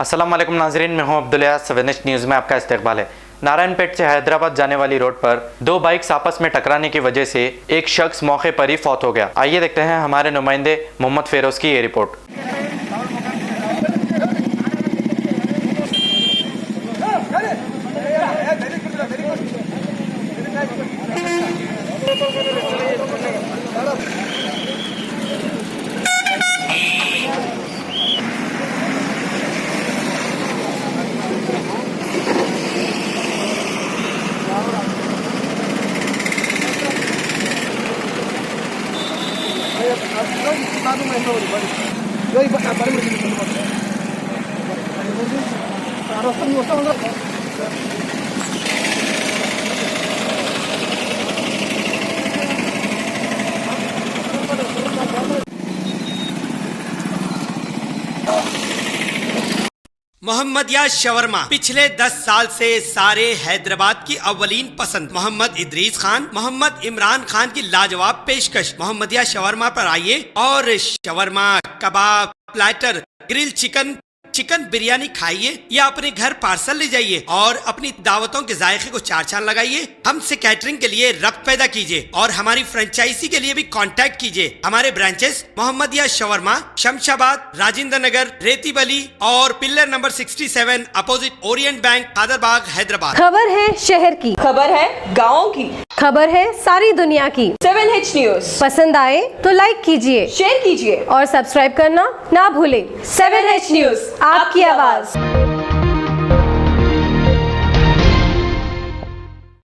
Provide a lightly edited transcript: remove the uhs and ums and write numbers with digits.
अस्सलाम वालेकुम नाजरीन, मैं हूं अब्दुल्ला। 7H न्यूज़ में आपका इस्तकबाल है। नारायणपेट से हैदराबाद जाने वाली रोड पर दो बाइक्स आपस में टकराने की वजह से एक शख्स मौके पर ही फौत हो गया। आइए देखते हैं हमारे नुमाइंदे मोहम्मद फेरोज की ये रिपोर्ट। मोहम्मदिया शवरमा पिछले 10 साल से सारे हैदराबाद की अव्वलीन पसंद मोहम्मद इदरीस खान, मोहम्मद इमरान खान की लाजवाब पेशकश। मोहम्मदिया शवरमा पर आइए और शवरमा, कबाब, platter, grill chicken, chicken biryani खाइए या अपने घर पार्सल ले जाइए और अपनी दावतों के जायके को चार चांद लगाइए। हमसे कैटरिंग के लिए रब्त पैदा कीजिए और हमारी फ्रेंचाइजी के लिए भी कांटेक्ट कीजिए। हमारे ब्रांचेस मोहम्मदिया शवरमा, शमशाबाद, राजेंद्र नगर, रेती बली और pillar number 67 opposite Orient bank, Kadarbagh, Hyderabad. खबर है शहर की, खबर है गाँव की, खबर है सारी दुनिया की। 7H न्यूज़ पसंद आए तो लाइक कीजिए, शेयर कीजिए और सब्सक्राइब करना ना भूले। 7H न्यूज़, आपकी आवाज।